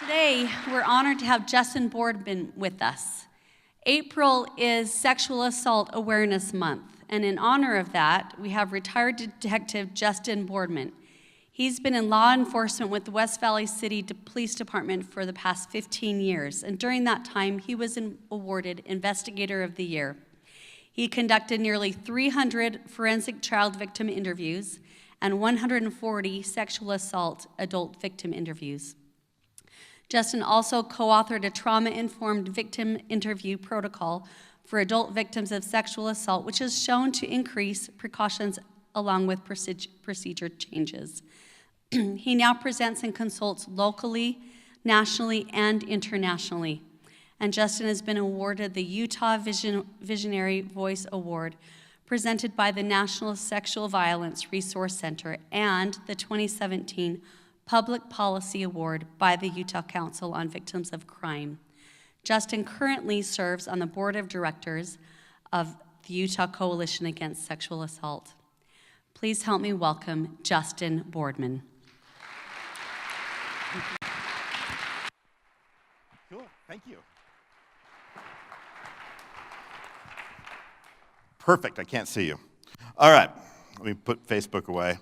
Today, we're honored to have Justin Boardman with us. April is Sexual Assault Awareness Month, and in honor of that, we have retired Detective Justin Boardman. He's been in law enforcement with the West Valley City Police Department for the past 15 years, and during that time, he was awarded Investigator of the Year. He conducted nearly 300 forensic child victim interviews and 140 sexual assault adult victim interviews. Justin also co-authored a trauma-informed victim interview protocol for adult victims of sexual assault, which is shown to increase precautions along with procedure changes. He now presents and consults locally, nationally, and internationally. And Justin has been awarded the Utah Visionary Voice Award, presented by the National Sexual Violence Resource Center, and the 2017 Public Policy Award by the Utah Council on Victims of Crime. Justin currently serves on the board of directors of the Utah Coalition Against Sexual Assault. Please help me welcome Justin Boardman. Cool, thank you. Perfect, I can't see you. All right, let me put Facebook away.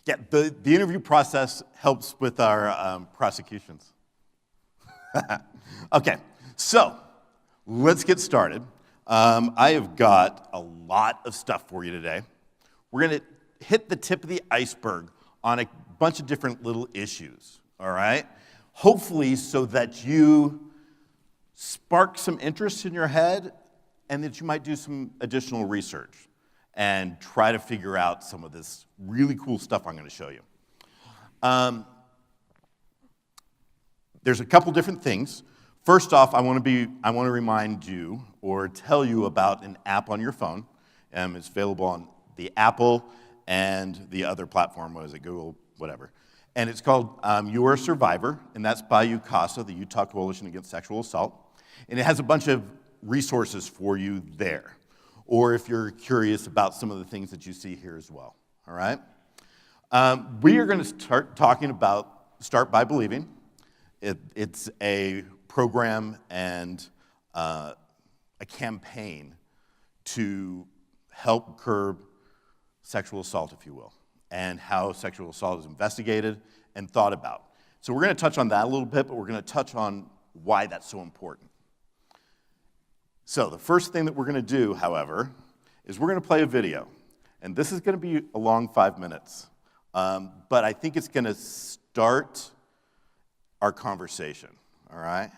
Yeah, the interview process helps with our prosecutions. Okay, so let's get started. I have got a lot of stuff for you today. We're going to hit the tip of the iceberg on a bunch of different little issues, all right? Hopefully so that you spark some interest in your head and that you might do some additional research and try to figure out some of this really cool stuff I'm going to show you. There's a couple different things. First off, I want to remind you or tell you about an app on your phone. It's available on the Apple and the other platform, what is it, Google, whatever. And it's called You Are a Survivor, and that's by UCASA, the Utah Coalition Against Sexual Assault. And it has a bunch of resources for you there, or if you're curious about some of the things that you see here as well, all right? We are going to start talking about Start by Believing. It's a program and a campaign to help curb sexual assault, if you will, and how sexual assault is investigated and thought about. So we're going to touch on that a little bit, but we're going to touch on why that's so important. So the first thing that we're going to do, however, is we're going to play a video. And this is going to be a long 5 minutes. But I think it's going to start our conversation, all right?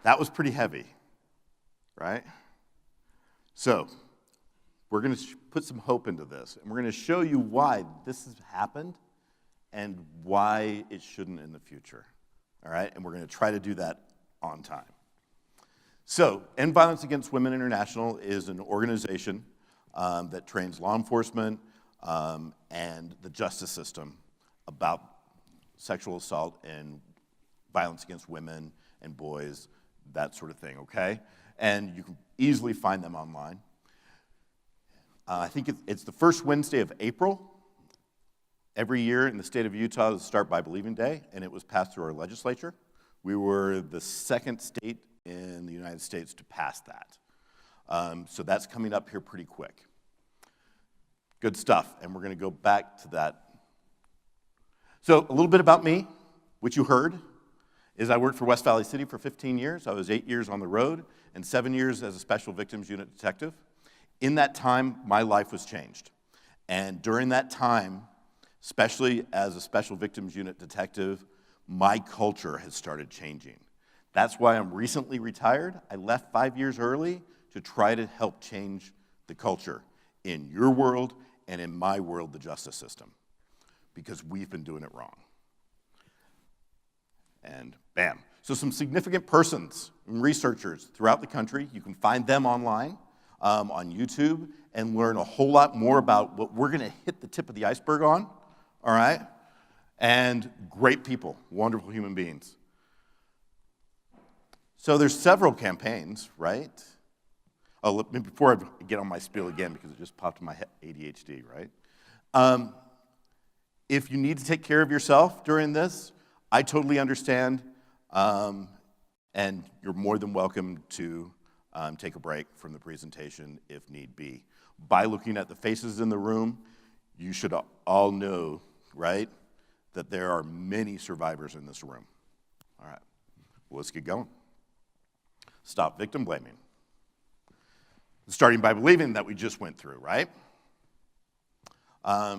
that was pretty heavy, right? So, we're going to put some hope into this, and we're going to show you why this has happened and why it shouldn't in the future, all right? And we're going to try to do that on time. So, End Violence Against Women International is an organization that trains law enforcement and the justice system about sexual assault and violence against women and boys, that sort of thing, okay? And you can easily find them online. I think it's the first Wednesday of April. Every year in the state of Utah is Start by Believing Day, and it was passed through our legislature. We were the second state in the United States to pass that. So that's coming up here pretty quick. Good stuff, and we're going to go back to that. So a little bit about me, which you heard, is I worked for West Valley City for 15 years. I was 8 years on the road and 7 years as a Special Victims Unit detective. In that time, my life was changed. And during that time, especially as a Special Victims Unit detective, my culture has started changing. That's why I'm recently retired. I left 5 years early to try to help change the culture in your world and in my world, the justice system, because we've been doing it wrong. And bam. So some significant persons and researchers throughout the country, you can find them online on YouTube and learn a whole lot more about what we're going to hit the tip of the iceberg on, all right? And great people, wonderful human beings. So there's several campaigns, right? Oh, before I get on my spiel again, because it just popped in my head, ADHD, right? If you need to take care of yourself during this, I totally understand, and you're more than welcome to take a break from the presentation if need be. By looking at the faces in the room, you should all know, right, that there are many survivors in this room. All right, well, let's get going. Stop victim blaming. Starting by believing that we just went through, right?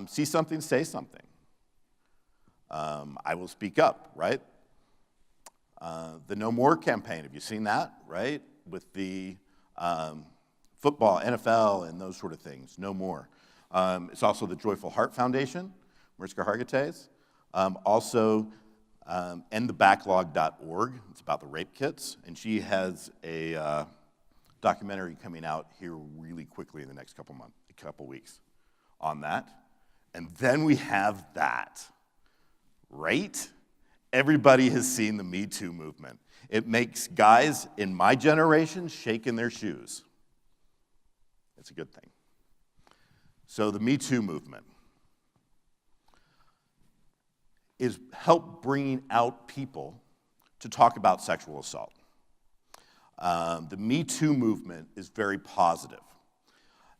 See something, say something. I will speak up, right? The No More campaign, have you seen that, right? With the football, NFL, and those sort of things, No More. It's also the Joyful Heart Foundation, Mariska Hargitay's. Also, endthebacklog.org. It's about the rape kits, and she has a documentary coming out here really quickly in the next couple weeks on that. And then we have that, right? Everybody has seen the Me Too movement. It makes guys in my generation shake in their shoes. It's a good thing. So the Me Too movement is help bringing out people to talk about sexual assault. The Me Too movement is very positive.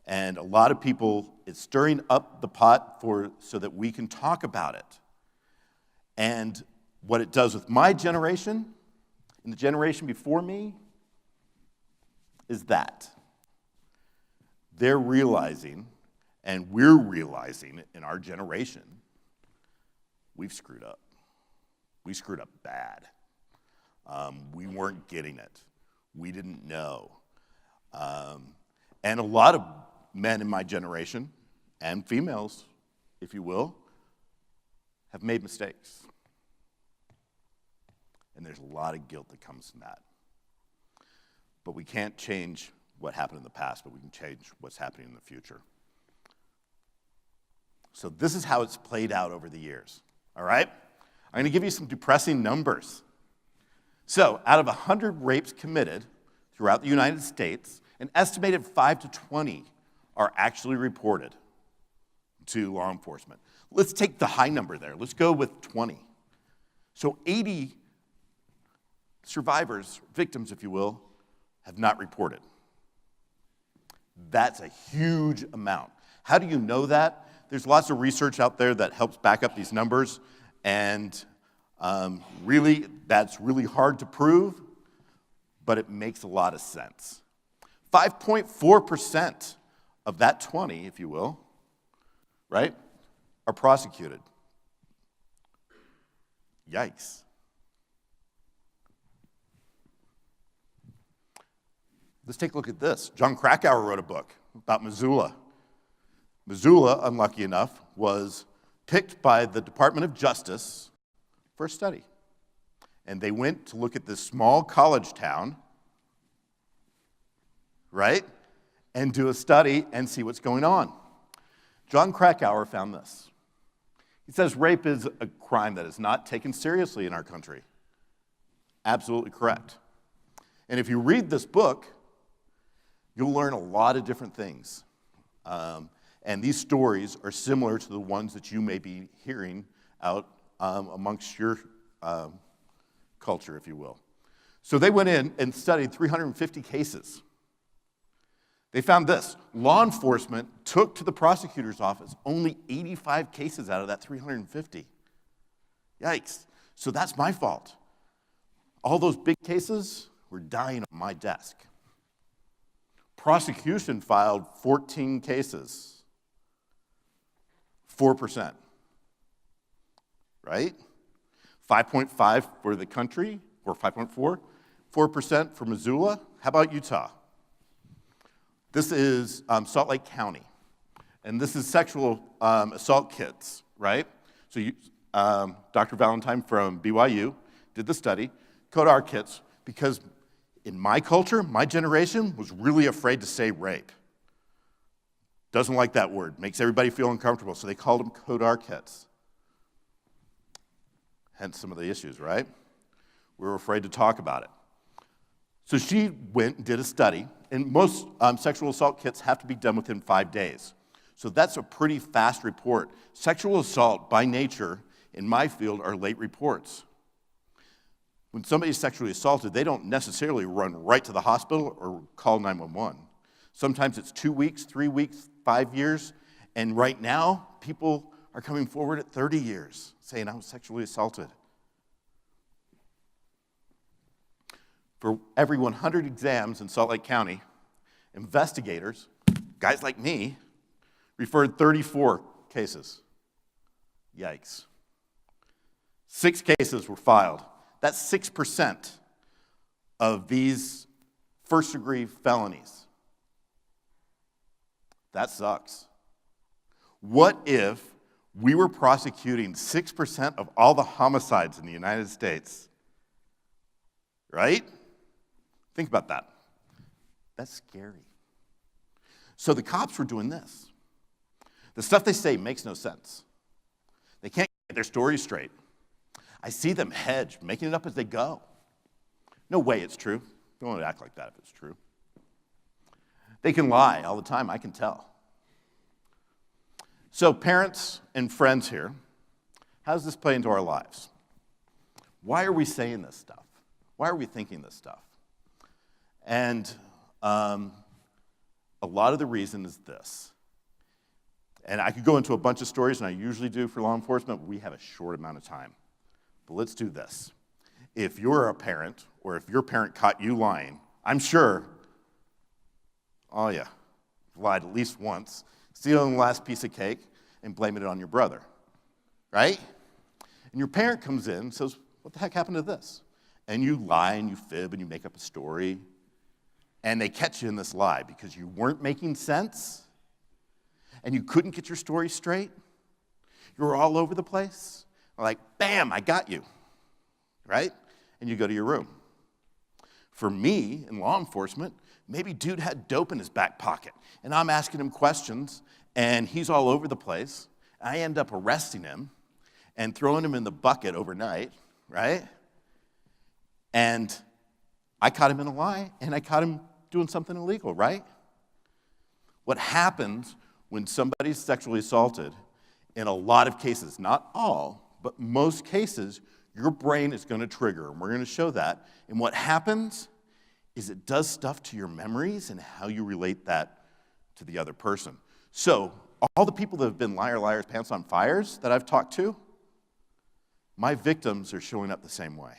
And a lot of people, it's stirring up the pot so that we can talk about it. And what it does with my generation and the generation before me is that they're realizing, and we're realizing in our generation, we've screwed up. We screwed up bad. We weren't getting it. We didn't know. And a lot of men in my generation, and females, if you will, have made mistakes. And there's a lot of guilt that comes from that. But we can't change what happened in the past, but we can change what's happening in the future. So this is how it's played out over the years, all right? I'm going to give you some depressing numbers. So out of 100 rapes committed throughout the United States, an estimated 5 to 20 are actually reported to law enforcement. Let's take the high number there. Let's go with 20. So 80 survivors, victims, if you will, have not reported. That's a huge amount. How do you know that? There's lots of research out there that helps back up these numbers, and really, that's really hard to prove, but it makes a lot of sense. 5.4% of that 20, if you will, right, are prosecuted. Yikes. Let's take a look at this. John Krakauer wrote a book about Missoula. Missoula, unlucky enough, was picked by the Department of Justice for a study. And they went to look at this small college town, right? And do a study and see what's going on. John Krakauer found this. He says rape is a crime that is not taken seriously in our country. Absolutely correct. And if you read this book, you'll learn a lot of different things. And these stories are similar to the ones that you may be hearing out amongst your culture, if you will. So they went in and studied 350 cases. They found this. Law enforcement took to the prosecutor's office only 85 cases out of that 350. Yikes. So that's my fault. All those big cases were dying on my desk. Prosecution filed 14 cases. 4%. Right? 5.5 for the country, or 5.4. 4% for Missoula. How about Utah? This is Salt Lake County, and this is sexual assault kits, right? So Dr. Valentine from BYU did the study, CODAR kits, because in my culture, my generation was really afraid to say rape. Doesn't like that word, makes everybody feel uncomfortable, so they called them CODAR kits. Hence some of the issues, right? We were afraid to talk about it. So she went and did a study, and most sexual assault kits have to be done within 5 days. So that's a pretty fast report. Sexual assault, by nature, in my field, are late reports. When somebody's sexually assaulted, they don't necessarily run right to the hospital or call 911. Sometimes it's 2 weeks, 3 weeks, 5 years, and right now, people are coming forward at 30 years saying, I was sexually assaulted. For every 100 exams in Salt Lake County, investigators, guys like me, referred 34 cases. Yikes. 6 cases were filed. That's 6% of these first-degree felonies. That sucks. What if we were prosecuting 6% of all the homicides in the United States? Right? Think about that. That's scary. So the cops were doing this. The stuff they say makes no sense. They can't get their story straight. I see them hedge, making it up as they go. No way it's true. Don't act like that if it's true. They can lie all the time, I can tell. So parents and friends here, how does this play into our lives? Why are we saying this stuff? Why are we thinking this stuff? And a lot of the reason is this. And I could go into a bunch of stories, and I usually do for law enforcement, but we have a short amount of time. But let's do this. If you're a parent, or if your parent caught you lying, I'm sure, oh yeah, lied at least once, stealing the last piece of cake, and blaming it on your brother, right? And your parent comes in and says, what the heck happened to this? And you lie and you fib and you make up a story, and they catch you in this lie because you weren't making sense, and you couldn't get your story straight. You were all over the place. Like, bam, I got you, right? And you go to your room. For me, in law enforcement, maybe dude had dope in his back pocket, and I'm asking him questions, and he's all over the place. I end up arresting him and throwing him in the bucket overnight, right? And I caught him in a lie, and I caught him doing something illegal, right? What happens when somebody's sexually assaulted, in a lot of cases, not all, but most cases, your brain is going to trigger, and we're going to show that. And what happens is it does stuff to your memories and how you relate that to the other person. So all the people that have been liar, liars, pants on fires that I've talked to, my victims are showing up the same way.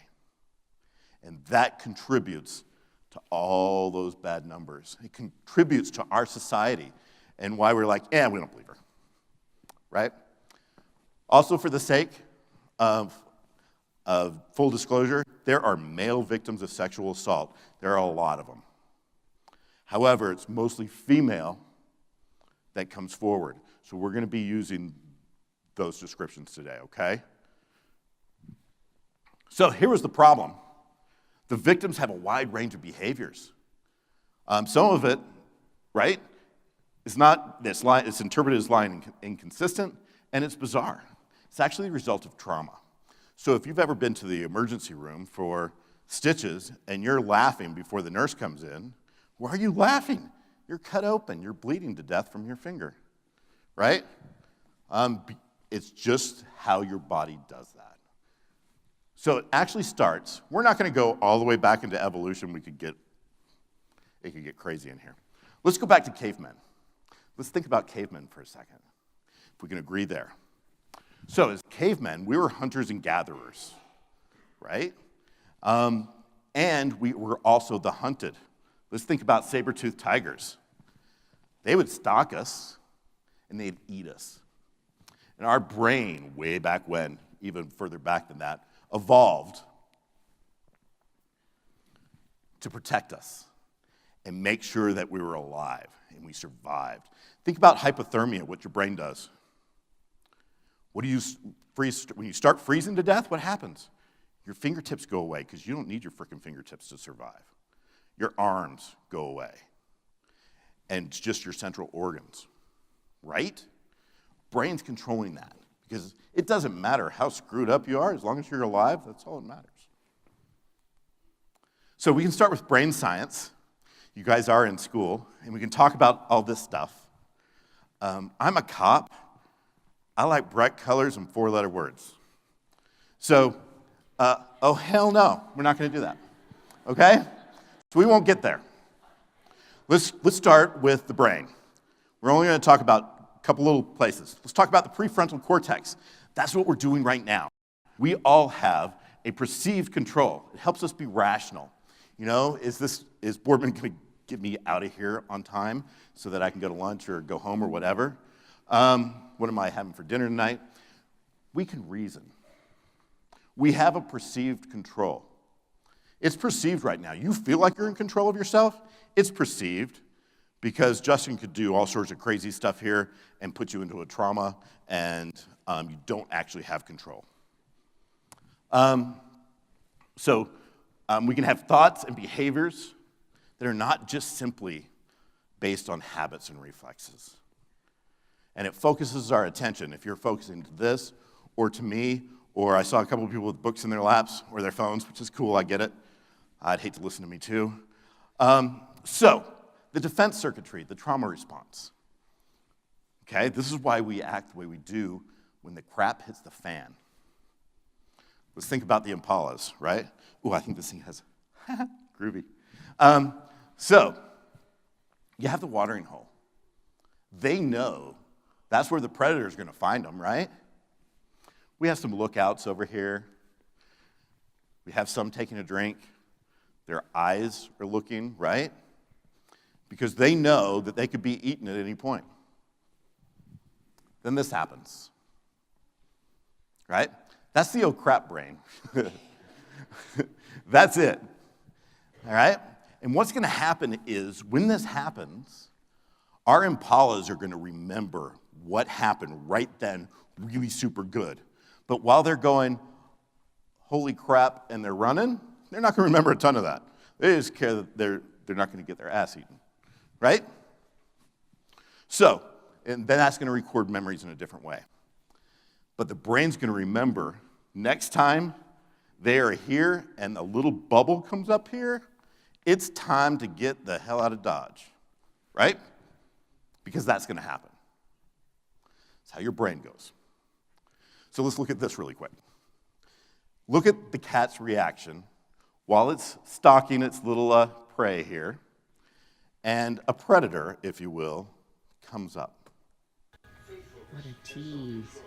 And that contributes to all those bad numbers. It contributes to our society and why we're like, we don't believe her, right? Also, for the sake of full disclosure, there are male victims of sexual assault. There are a lot of them. However, it's mostly female that comes forward. So we're going to be using those descriptions today, okay? So here was the problem. The victims have a wide range of behaviors. Some of it, right, is not, it's interpreted as lying inconsistent, and it's bizarre. It's actually the result of trauma. So if you've ever been to the emergency room for stitches and you're laughing before the nurse comes in, why are you laughing? You're cut open. You're bleeding to death from your finger, right? It's just how your body does that. So it actually starts, we're not going to go all the way back into evolution. It could get crazy in here. Let's go back to cavemen. Let's think about cavemen for a second, if we can agree there. So as cavemen, we were hunters and gatherers, right? And we were also the hunted. Let's think about saber-toothed tigers. They would stalk us, and they'd eat us. And our brain, way back when, even further back than that, evolved to protect us and make sure that we were alive and we survived. Think about hypothermia, what your brain does. What do you freeze? When you start freezing to death, what happens? Your fingertips go away because you don't need your freaking fingertips to survive. Your arms go away. And it's just your central organs, right? Brain's controlling that because it doesn't matter how screwed up you are, as long as you're alive, that's all that matters. So we can start with brain science. You guys are in school, and we can talk about all this stuff. I'm a cop. I like bright colors and 4-letter words. So, oh, hell no, we're not going to do that, okay? So we won't get there. Let's start with the brain. We're only going to talk about a couple little places. Let's talk about the prefrontal cortex. That's what we're doing right now. We all have a perceived control. It helps us be rational. You know, is Boardman going to get me out of here on time so that I can go to lunch or go home or whatever? What am I having for dinner tonight? We can reason. We have a perceived control. It's perceived right now. You feel like you're in control of yourself? It's perceived because Justin could do all sorts of crazy stuff here and put you into a trauma, and you don't actually have control. So we can have thoughts and behaviors that are not just simply based on habits and reflexes. And it focuses our attention. If you're focusing to this or to me, or I saw a couple of people with books in their laps or their phones, which is cool, I get it. I'd hate to listen to me too. So the defense circuitry, the trauma response. Okay, this is why we act the way we do when the crap hits the fan. Let's think about the Impalas, right? Ooh, I think this thing has groovy. So you have the watering hole. They know that's where the predator's going to find them, right? We have some lookouts over here. We have some taking a drink. Their eyes are looking, right? Because they know that they could be eaten at any point. Then this happens, right? That's the oh crap brain. That's it, all right? And what's going to happen is when this happens, our impalas are going to remember what happened right then really super good. But while they're going, holy crap, and they're running, they're not going to remember a ton of that. They just care that they're not going to get their ass eaten, right? So, and then that's going to record memories in a different way. But the brain's going to remember next time they are here and a little bubble comes up here, it's time to get the hell out of Dodge, right? Because that's going to happen. That's how your brain goes. So let's look at this really quick. Look at the cat's reaction while it's stalking its little prey here, and a predator, if you will, comes up. What a tease.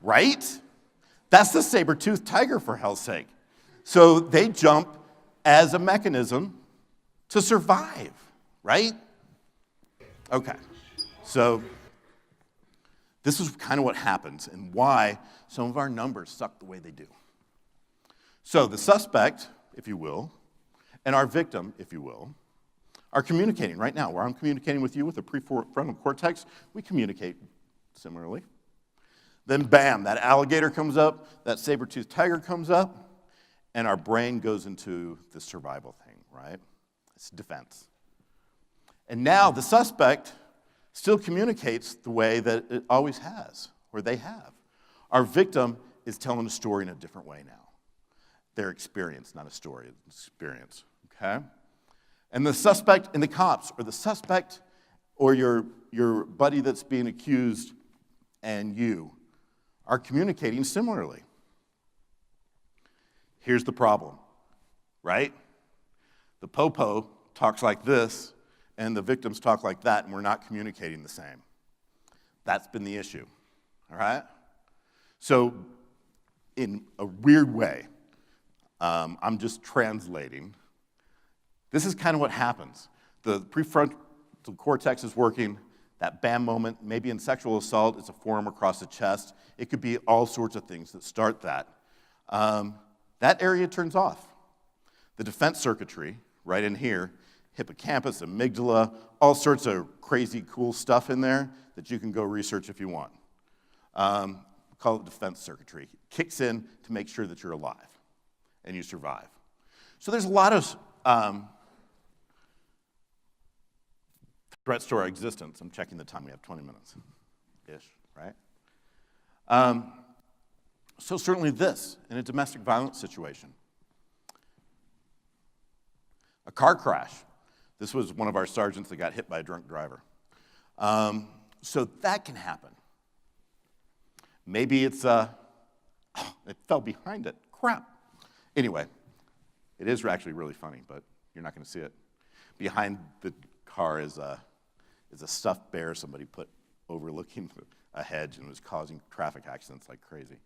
Right? That's the saber-toothed tiger, for hell's sake. So they jump as a mechanism to survive, right? Okay, so this is kind of what happens and why some of our numbers suck the way they do. So the suspect, if you will, and our victim, if you will, are communicating right now. Where I'm communicating with you with the prefrontal cortex, we communicate similarly. Then bam, that alligator comes up, that saber-toothed tiger comes up, and our brain goes into the survival thing, right? It's defense. And now the suspect still communicates the way that it always has, or they have. Our victim is telling a story in a different way now. Their experience, not a story, experience, okay? And the suspect and the cops, or the suspect or your buddy that's being accused and you are communicating similarly. Here's the problem, right? The popo talks like this, and the victims talk like that, and we're not communicating the same. That's been the issue, all right? So in a weird way, I'm just translating. This is kind of what happens. The prefrontal cortex is working, that bam moment, maybe in sexual assault, it's a forearm across the chest. It could be all sorts of things that start that. That area turns off. The defense circuitry, right in here, hippocampus, amygdala, all sorts of crazy cool stuff in there that you can go research if you want. Call it defense circuitry. It kicks in to make sure that you're alive and you survive. So there's a lot of threats to our existence. I'm checking the time. We have 20 minutes-ish, right? So certainly this, in a domestic violence situation. A car crash. This was one of our sergeants that got hit by a drunk driver. So that can happen. Maybe it's, it fell behind it. Crap. Anyway, it is actually really funny, but you're not going to see it. Behind the car is a stuffed bear somebody put overlooking a hedge and was causing traffic accidents like crazy.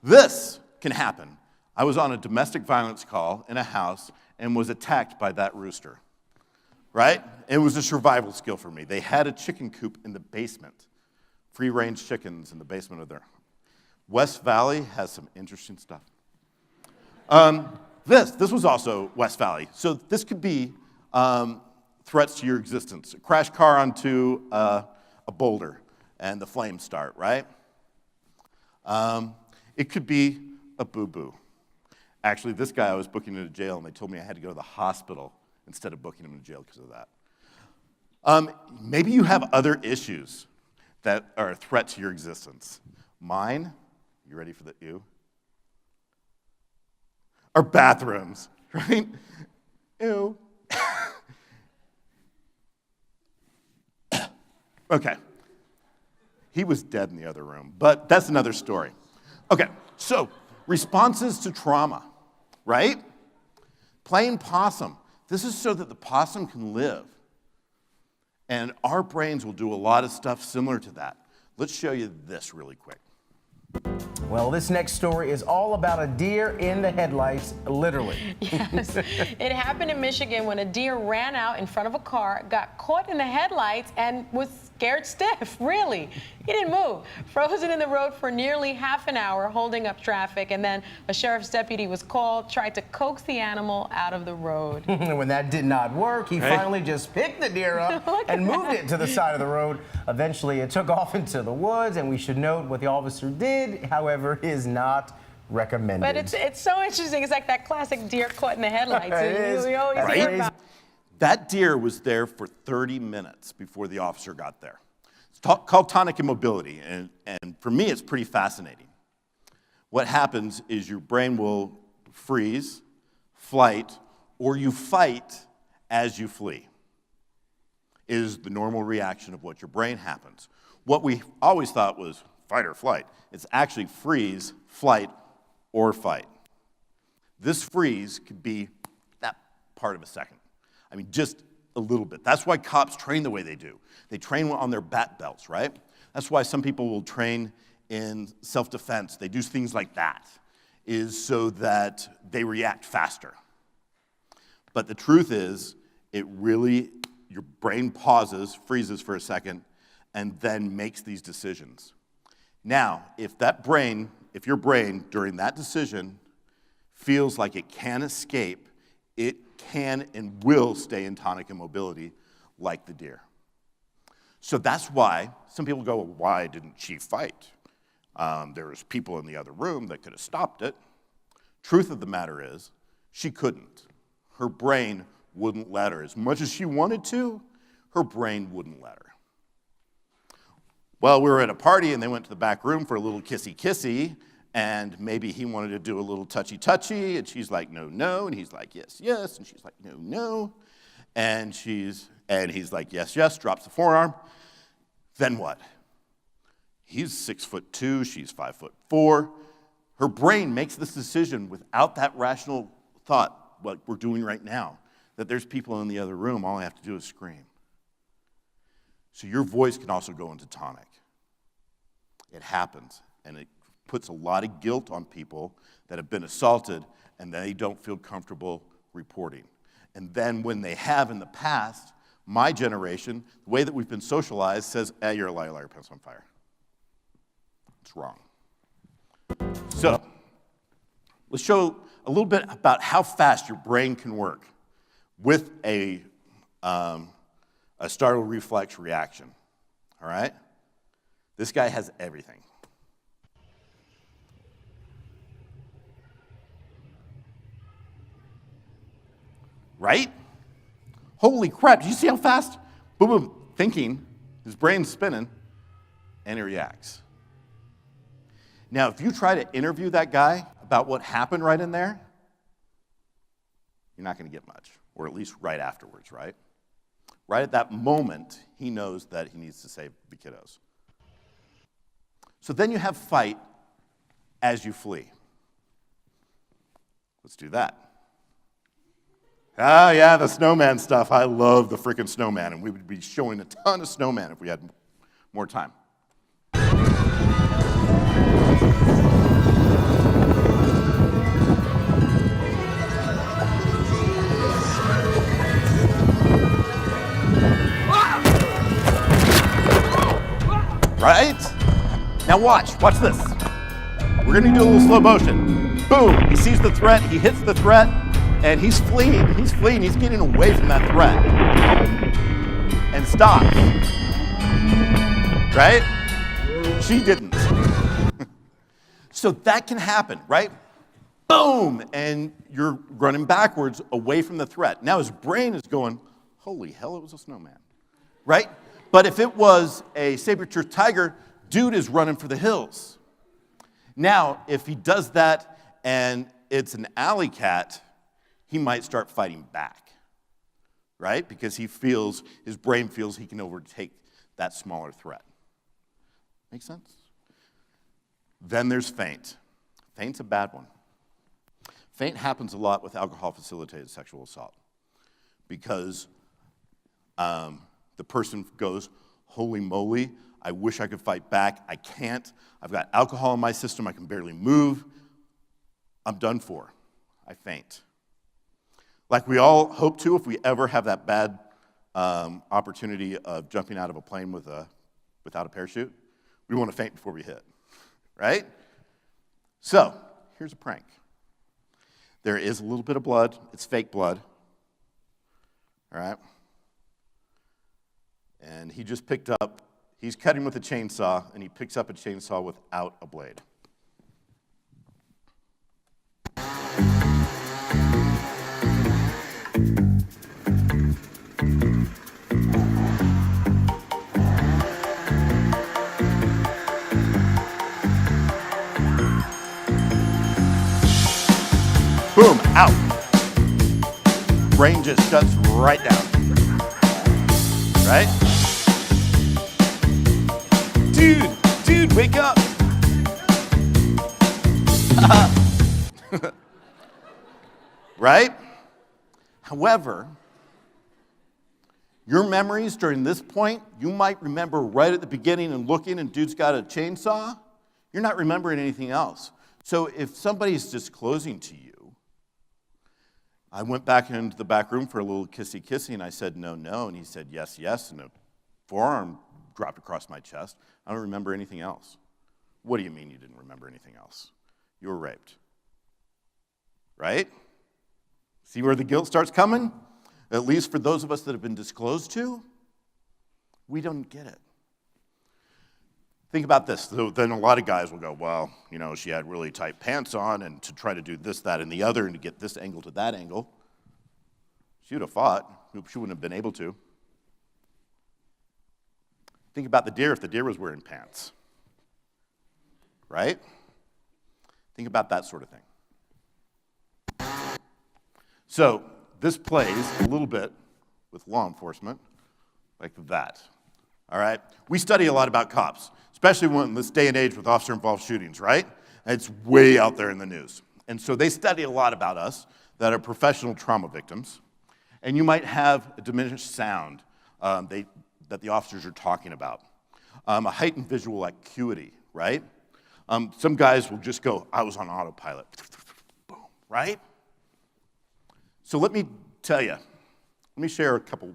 This can happen. I was on a domestic violence call in a house and was attacked by that rooster, right? It was a survival skill for me. They had a chicken coop in the basement, free-range chickens in the basement of their. West Valley has some interesting stuff. This was also West Valley. So this could be threats to your existence. A crash car onto a boulder and the flames start, right? It could be a boo-boo. Actually, this guy I was booking into jail, and they told me I had to go to the hospital instead of booking him into jail because of that. Maybe you have other issues that are a threat to your existence. Mine, you ready for the ew? Are bathrooms, right? Ew. Okay. He was dead in the other room, but that's another story. Okay, so responses to trauma, right? Playing possum. This is so that the possum can live. And our brains will do a lot of stuff similar to that. Let's show you this really quick. Well, this next story is all about a deer in the headlights, literally. Yes, it happened in Michigan when a deer ran out in front of a car, got caught in the headlights, and was scared stiff, really. He didn't move, frozen in the road for nearly half an hour, holding up traffic, and then a sheriff's deputy was called, tried to coax the animal out of the road. When that did not work, he finally just picked the deer up and moved it to the side of the road. Eventually, it took off into the woods, and we should note what the officer did, however, is not recommended. But it's so interesting. It's like that classic deer caught in the headlights. It is. We always hear about. That deer was there for 30 minutes before the officer got there. It's called tonic immobility, and for me, it's pretty fascinating. What happens is your brain will freeze, flight, or you fight as you flee, is the normal reaction of what your brain happens. What we always thought was fight or flight. It's actually freeze, flight, or fight. This freeze could be that part of a second. I mean, just a little bit. That's why cops train the way they do. They train on their bat belts, right? That's why some people will train in self-defense. They do things like that, is so that they react faster. But the truth is, your brain pauses, freezes for a second, and then makes these decisions. Now, if your brain during that decision feels like it can't escape, it can and will stay in tonic immobility like the deer. So that's why some people go, well, why didn't she fight? There was people in the other room that could have stopped it. Truth of the matter is, she couldn't. Her brain wouldn't let her. As much as she wanted to, her brain wouldn't let her. Well, we were at a party and they went to the back room for a little kissy-kissy, and maybe he wanted to do a little touchy-touchy, and she's like, no, no, and he's like, yes, yes, and she's like, no, no, and he's like, yes, yes, drops the forearm. Then what? He's 6'2", she's 5'4". Her brain makes this decision without that rational thought, what we're doing right now, that there's people in the other room, all I have to do is scream. So your voice can also go into tonic. It happens, and it puts a lot of guilt on people that have been assaulted and they don't feel comfortable reporting. And then when they have in the past, my generation, the way that we've been socialized says, you're a liar, liar, pants on fire. It's wrong. So let's show a little bit about how fast your brain can work with a startle reflex reaction, all right? This guy has everything. Right? Holy crap, did you see how fast? Boom, boom, thinking, his brain's spinning, and he reacts. Now, if you try to interview that guy about what happened right in there, you're not going to get much, or at least right afterwards, right? Right at that moment, he knows that he needs to save the kiddos. So then you have fight as you flee. Let's do that. Ah, yeah, the snowman stuff. I love the freaking snowman, and we would be showing a ton of snowman if we had more time. Right? Now watch this. We're gonna do a little slow motion. Boom, he sees the threat, he hits the threat, and he's fleeing, he's getting away from that threat. And stops. Right? She didn't. So that can happen, right? Boom, and you're running backwards away from the threat. Now his brain is going, holy hell, it was a snowman, right? But if it was a saber-toothed tiger, dude is running for the hills. Now, if he does that and it's an alley cat, he might start fighting back, right? Because his brain feels he can overtake that smaller threat. Make sense? Then there's faint. Faint's a bad one. Faint happens a lot with alcohol-facilitated sexual assault because the person goes, holy moly, I wish I could fight back. I can't. I've got alcohol in my system. I can barely move. I'm done for. I faint. Like we all hope to if we ever have that bad opportunity of jumping out of a plane without a parachute. We want to faint before we hit, right? So here's a prank. There is a little bit of blood. It's fake blood, all right? And he just he's cutting with a chainsaw, and he picks up a chainsaw without a blade. Boom, out. Brain just shuts right down. Right? Dude, wake up. Right? However, your memories during this point, you might remember right at the beginning and looking and dude's got a chainsaw. You're not remembering anything else. So if somebody's disclosing to you, I went back into the back room for a little kissy-kissy, and I said, no, no, and he said, yes, yes, and a forearm dropped across my chest. I don't remember anything else. What do you mean you didn't remember anything else? You were raped, right? See where the guilt starts coming? At least for those of us that have been disclosed to, we don't get it. Think about this. Then a lot of guys will go, well, she had really tight pants on, and to try to do this, that, and the other, and to get this angle to that angle, she would have fought. She wouldn't have been able to. Think about the deer if the deer was wearing pants. Right? Think about that sort of thing. So this plays a little bit with law enforcement like that. All right? We study a lot about cops, especially in this day and age with officer-involved shootings, right? It's way out there in the news. And so they study a lot about us that are professional trauma victims. And you might have a diminished sound that the officers are talking about. A heightened visual acuity, right? Some guys will just go, I was on autopilot. Boom, right? So let me tell you, let me share a couple,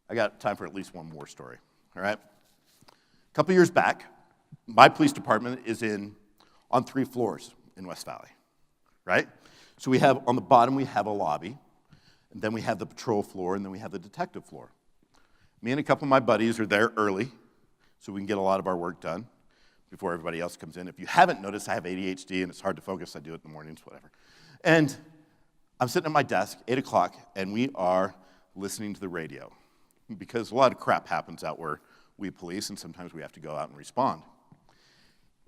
I got time for at least one more story, all right? A couple years back, my police department is on 3 floors in West Valley, right? So we have, on the bottom, we have a lobby, and then we have the patrol floor, and then we have the detective floor. Me and a couple of my buddies are there early, so we can get a lot of our work done before everybody else comes in. If you haven't noticed, I have ADHD, and it's hard to focus. I do it in the mornings, whatever. And I'm sitting at my desk, 8 o'clock, and we are listening to the radio because a lot of crap happens out where we police, and sometimes we have to go out and respond.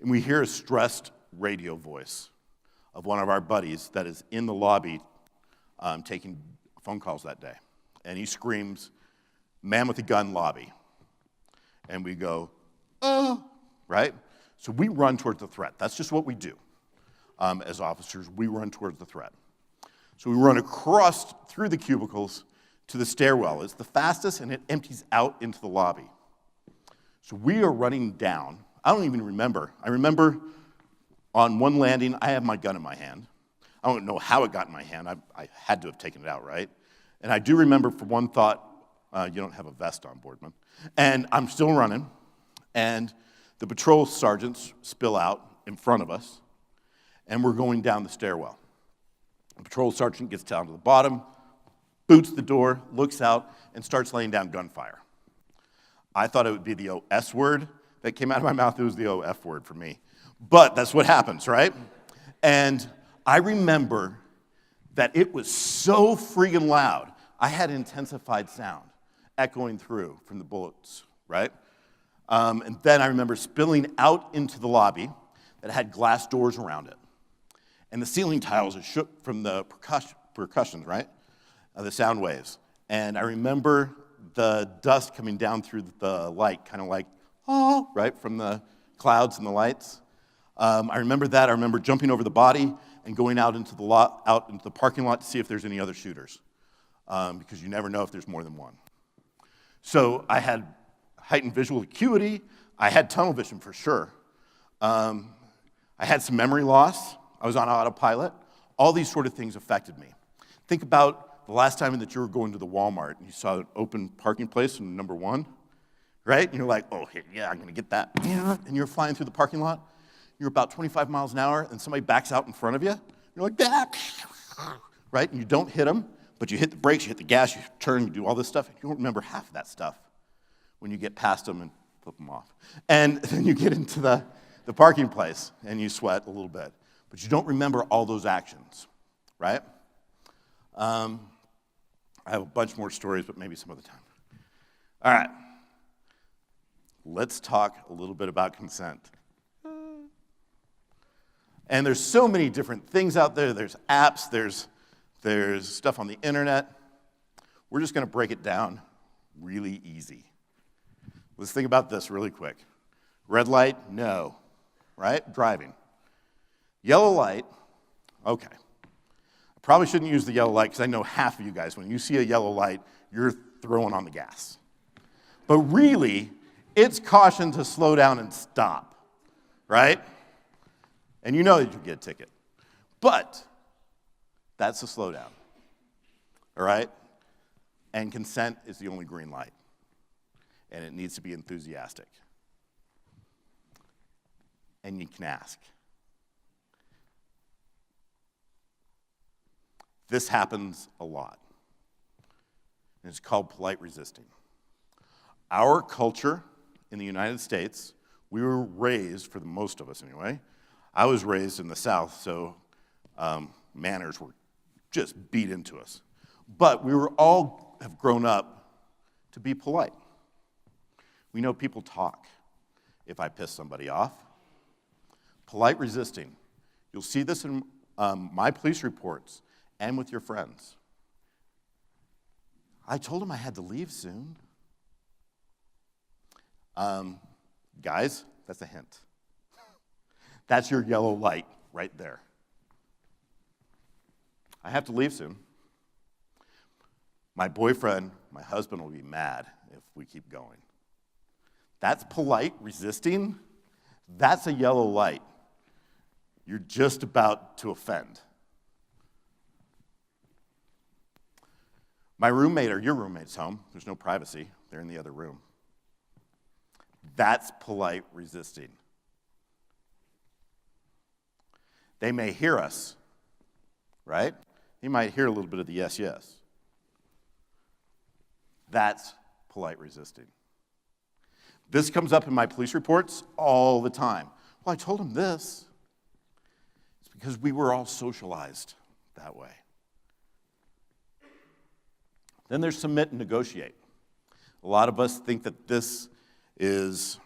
And we hear a stressed radio voice of one of our buddies that is in the lobby taking phone calls that day. And he screams, "Man with a gun lobby." And we go, "Oh," right? So we run towards the threat. That's just what we do as officers. We run towards the threat. So we run across through the cubicles to the stairwell. It's the fastest, and it empties out into the lobby. So we are running down. I don't even remember. I remember on one landing, I have my gun in my hand. I don't know how it got in my hand. I had to have taken it out, right? And I do remember for one thought, you don't have a vest on, Boardman. And I'm still running, and the patrol sergeants spill out in front of us, and we're going down the stairwell. The patrol sergeant gets down to the bottom, boots the door, looks out, and starts laying down gunfire. I thought it would be the O-S word that came out of my mouth. It was the O-F word for me. But that's what happens, right? And I remember that it was so freaking loud. I had intensified sound echoing through from the bullets, right? And then I remember spilling out into the lobby that had glass doors around it. And the ceiling tiles are shook from the percussion, right? The sound waves. And I remember the dust coming down through the light, kind of like, oh, right, from the clouds and the lights. I remember that. I remember jumping over the body and going out into the parking lot to see if there's any other shooters, because you never know if there's more than one. So I had heightened visual acuity. I had tunnel vision for sure. I had some memory loss. I was on autopilot. All these sort of things affected me. Think about the last time that you were going to the Walmart and you saw an open parking place in number 1, right? And you're like, oh, yeah, I'm going to get that. And you're flying through the parking lot. You're about 25 miles an hour, and somebody backs out in front of you. You're like, that, right? And you don't hit them, but you hit the brakes, you hit the gas, you turn, you do all this stuff. You don't remember half of that stuff when you get past them and flip them off. And then you get into the parking place, and you sweat a little bit. But you don't remember all those actions, right? I have a bunch more stories, but maybe some other time. All right. Let's talk a little bit about consent. And there's so many different things out there. There's apps, there's stuff on the internet. We're just going to break it down really easy. Let's think about this really quick. Red light, no, right? Driving. Yellow light, okay. I probably shouldn't use the yellow light because I know half of you guys, when you see a yellow light, you're throwing on the gas. But really, it's caution to slow down and stop, right? And you know that you'll get a ticket. But that's a slowdown, all right? And consent is the only green light. And it needs to be enthusiastic. And you can ask. This happens a lot. And it's called polite resisting. Our culture in the United States, we were raised, for the most of us anyway, I was raised in the South, so manners were just beat into us. But we were all have grown up to be polite. We know people talk if I piss somebody off. Polite resisting. You'll see this in my police reports and with your friends. I told him I had to leave soon. Guys, that's a hint. That's your yellow light right there. I have to leave soon. My boyfriend, my husband will be mad if we keep going. That's polite resisting. That's a yellow light. You're just about to offend. My roommate or your roommate's home. There's no privacy. They're in the other room. That's polite resisting. They may hear us, right? You might hear a little bit of the yes, yes. That's polite resisting. This comes up in my police reports all the time. Well, I told him this. It's because we were all socialized that way. Then there's submit and negotiate. A lot of us think that this is,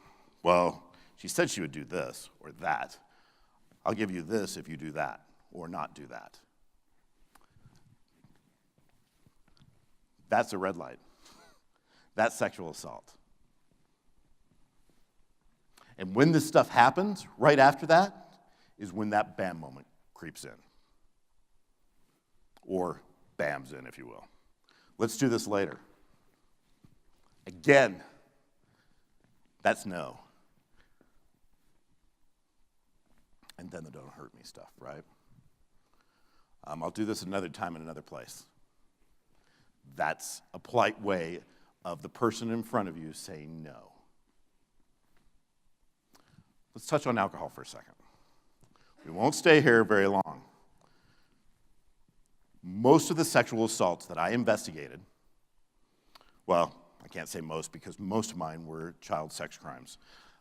well, she said she would do this or that. I'll give you this if you do that or not do that. That's a red light. That's sexual assault. And when this stuff happens, right after that, is when that bam moment creeps in. Or bams in, if you will. Let's do this later. Again, that's no. And then the don't hurt me stuff, right? I'll do this another time in another place. That's a polite way of the person in front of you saying no. Let's touch on alcohol for a second. We won't stay here very long. Most of the sexual assaults that I investigated, well, I can't say most because most of mine were child sex crimes.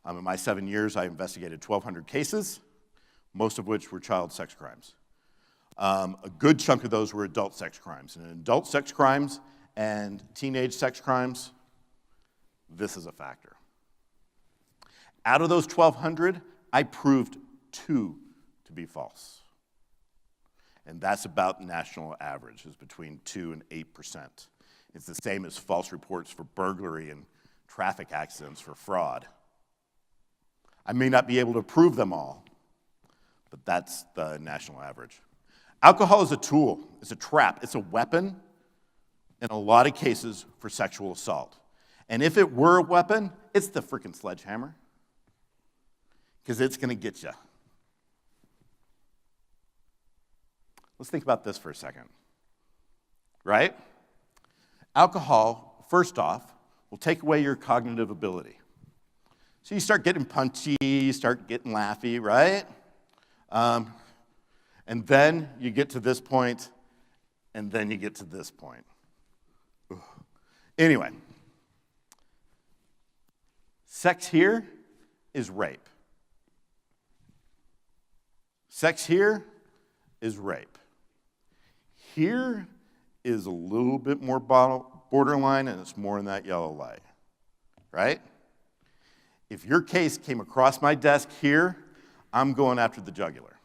In my 7 years, I investigated 1,200 cases, most of which were child sex crimes. A good chunk of those were adult sex crimes. And in adult sex crimes and teenage sex crimes, this is a factor. Out of those 1,200, I proved 2 to be false. And that's about national average, is between 2 and 8%. It's the same as false reports for burglary and traffic accidents for fraud. I may not be able to prove them all, but that's the national average. Alcohol is a tool, it's a trap, it's a weapon in a lot of cases for sexual assault. And if it were a weapon, it's the freaking sledgehammer, because it's going to get you. Let's think about this for a second, right? Alcohol, first off, will take away your cognitive ability. So you start getting punchy, you start getting laughy, right? And then you get to this point, and then you get to this point. Ugh. Anyway, sex here is rape. Sex here is rape. Here is a little bit more borderline, and it's more in that yellow light, right? If your case came across my desk here, I'm going after the jugular.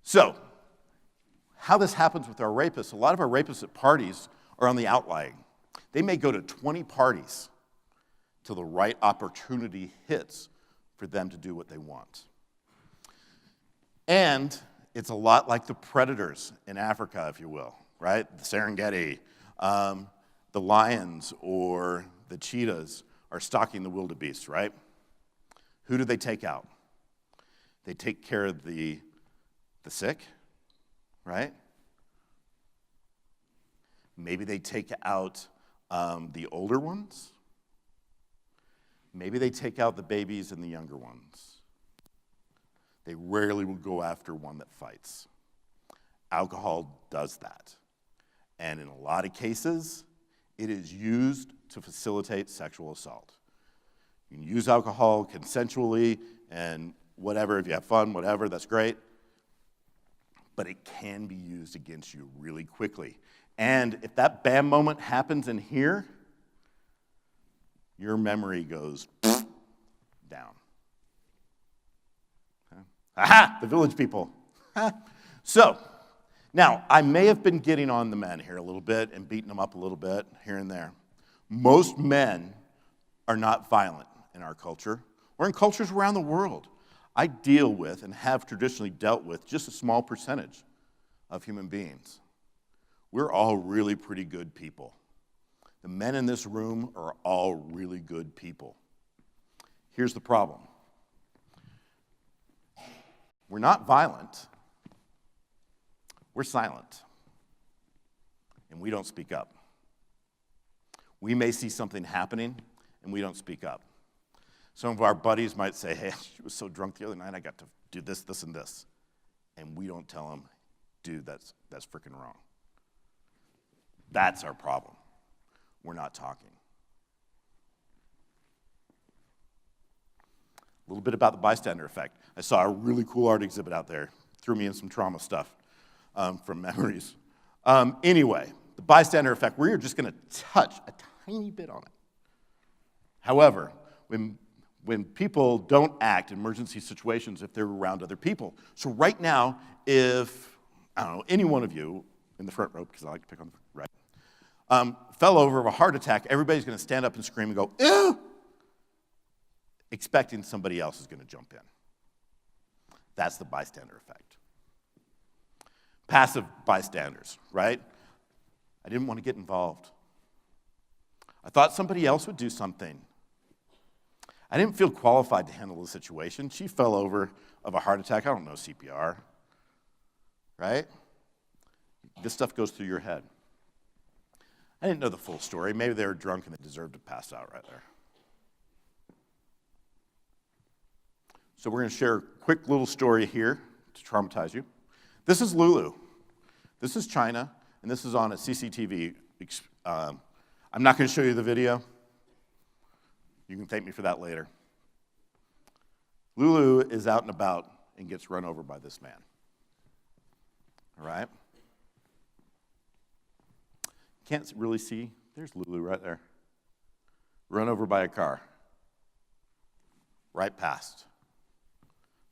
So, how this happens with our rapists, a lot of our rapists at parties are on the outlying. They may go to 20 parties till the right opportunity hits for them to do what they want. And it's a lot like the predators in Africa, if you will, right? The Serengeti, the lions or the cheetahs are stalking the wildebeest, right? Who do they take out? They take care of the sick, right? Maybe they take out the older ones. Maybe they take out the babies and the younger ones. They rarely will go after one that fights. alcohol does that. And in a lot of cases, it is used to facilitate sexual assault. You can use alcohol consensually and whatever, if you have fun, whatever, that's great. But it can be used against you really quickly. And if that bam moment happens in here, your memory goes down. Okay. Aha! The village people. So, now, I may have been getting on the men here a little bit and beating them up a little bit here and there. Most men are not violent in our culture or in cultures around the world. I deal with and have traditionally dealt with just a small percentage of human beings. We're all really pretty good people. The men in this room are all really good people. Here's the problem. We're not violent. We're silent. And we don't speak up. We may see something happening, and we don't speak up. Some of our buddies might say, hey, she was so drunk the other night, I got to do this, this, and this. And we don't tell them, dude, that's freaking wrong. That's our problem. We're not talking. A little bit about the bystander effect. I saw a really cool art exhibit out there. Threw me in some trauma stuff from memories. Anyway, the bystander effect, we're just going to touch a tiny bit on it. However, when people don't act in emergency situations if they're around other people. So right now, if, I don't know, any one of you in the front row, because I like to pick on the right, fell over of a heart attack, everybody's going to stand up and scream and go, ew, expecting somebody else is going to jump in. That's the bystander effect. Passive bystanders, right? I didn't want to get involved. I thought somebody else would do something. I didn't feel qualified to handle the situation. She fell over of a heart attack. I don't know CPR, right? This stuff goes through your head. I didn't know the full story. Maybe they were drunk and they deserved to pass out right there. So we're going to share a quick little story here to traumatize you. This is Lulu. This is China, and this is on a CCTV. I'm not going to show you the video. You can thank me for that later. Lulu is out and about and gets run over by this man. All right? Can't really see. There's Lulu right there. Run over by a car. Right past.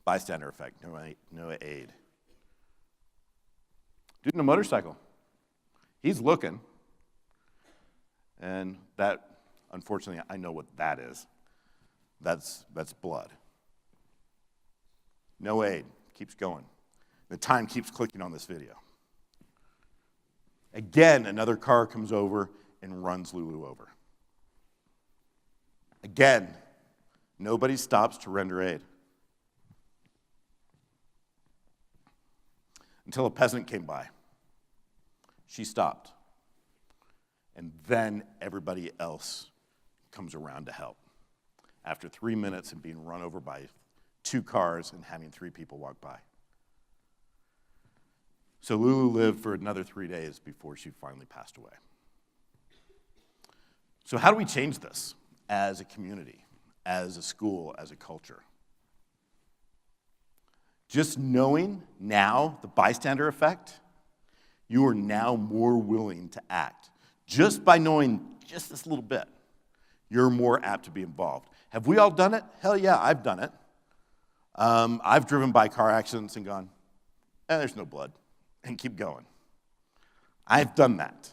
Bystander effect, no aid. Dude in a motorcycle. He's looking. And that, unfortunately, I know what that is. That's blood. No aid. Keeps going. The time keeps clicking on this video. Again, another car comes over and runs Lulu over. Again, nobody stops to render aid. Until a peasant came by. She stopped. And then everybody else comes around to help. After 3 minutes and being run over by 2 cars and having 3 people walk by. So Lulu lived for another 3 days before she finally passed away. So how do we change this as a community, as a school, as a culture? Just knowing now the bystander effect, you are now more willing to act. Just by knowing just this little bit, you're more apt to be involved. Have we all done it? Hell yeah, I've done it. I've driven by car accidents and gone, there's no blood, and keep going. I've done that.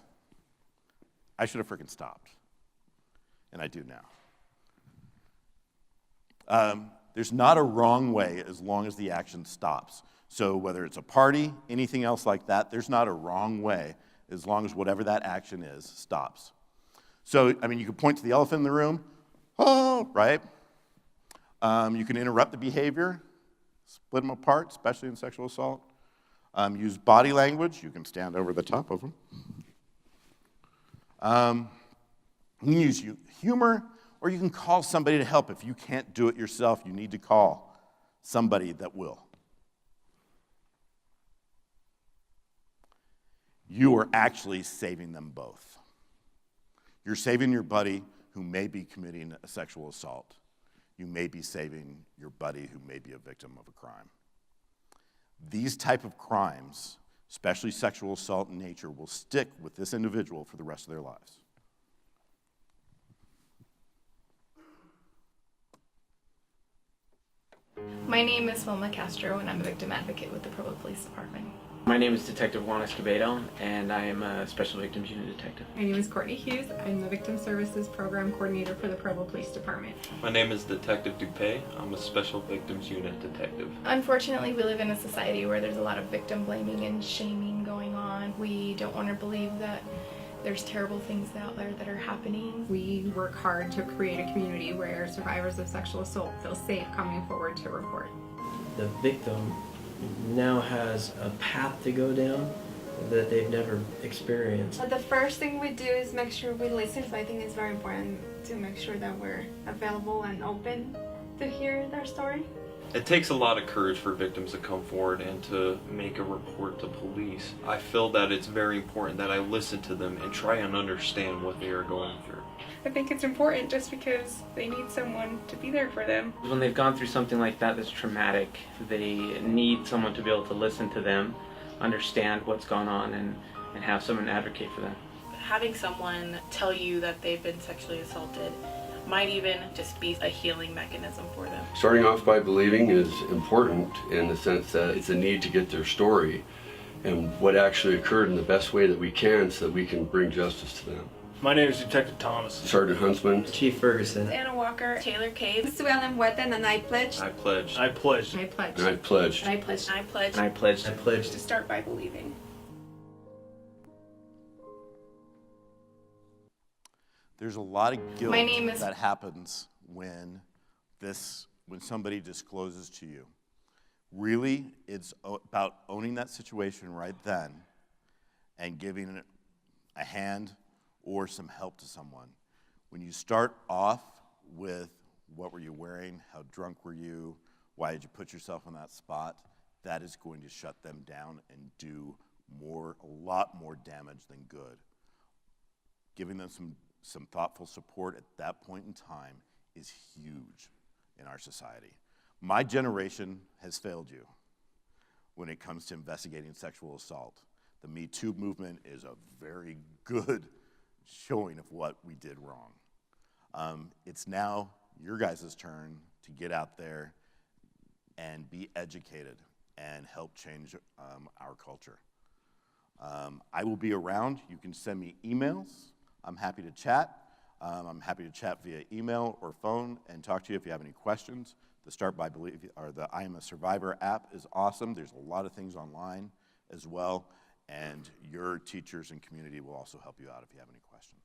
I should have freaking stopped, and I do now. There's not a wrong way as long as the action stops. So whether it's a party, anything else like that, there's not a wrong way as long as whatever that action is stops. So, I mean, you could point to the elephant in the room, oh, right? You can interrupt the behavior, split them apart, especially in sexual assault. Use body language. You can stand over the top of them. You can use humor, or you can call somebody to help. If you can't do it yourself, you need to call somebody that will. you are actually saving them both. You're saving your buddy who may be committing a sexual assault. You may be saving your buddy who may be a victim of a crime. These type of crimes, especially sexual assault in nature, will stick with this individual for the rest of their lives. My name is Wilma Castro, and I'm a victim advocate with the Provo Police Department. My name is Detective Juan Escobedo, and I am a Special Victims Unit Detective. My name is Courtney Hughes. I'm the Victim Services Program Coordinator for the Provo Police Department. My name is Detective Dupay. I'm a Special Victims Unit Detective. Unfortunately, we live in a society where there's a lot of victim blaming and shaming going on. We don't want to believe that there's terrible things out there that are happening. We work hard to create a community where survivors of sexual assault feel safe coming forward to report. The victim now has a path to go down that they've never experienced. The first thing we do is make sure we listen. So I think it's very important to make sure that we're available and open to hear their story. It takes a lot of courage for victims to come forward and to make a report to police. I feel that it's very important that I listen to them and try and understand what they are going through. I think it's important just because they need someone to be there for them. When they've gone through something like that that's traumatic, they need someone to be able to listen to them, understand what's gone on, and have someone advocate for them. Having someone tell you that they've been sexually assaulted might even just be a healing mechanism for them. Starting off by believing is important in the sense that it's a need to get their story and what actually occurred in the best way that we can so that we can bring justice to them. My name is Detective Thomas. Sergeant Huntsman. Chief Ferguson. Anna Walker. Taylor Cave. Sue Ellen Wetton, and I pledge. I pledge. I pledge. I pledge. And I pledged. I pledge. I pledge. I pledge. I pledge To start by believing. There's a lot of guilt My name is- that happens when somebody discloses to you. Really, it's about owning that situation right then and giving it a hand or some help to someone. When you start off with what were you wearing, how drunk were you, why did you put yourself in that spot, that is going to shut them down and do a lot more damage than good. Giving them some thoughtful support at that point in time is huge in our society. My generation has failed you when it comes to investigating sexual assault. The Me Too movement is a very good showing of what we did wrong. It's now your guys' turn to get out there and be educated and help change our culture. I will be around. You can send me emails. I'm happy to chat. I'm happy to chat via email or phone and talk to you if you have any questions. The Start By Believe or the I Am a Survivor app is awesome. There's a lot of things online as well, and your teachers and community will also help you out if you have any questions.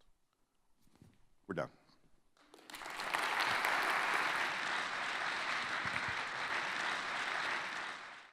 We're done.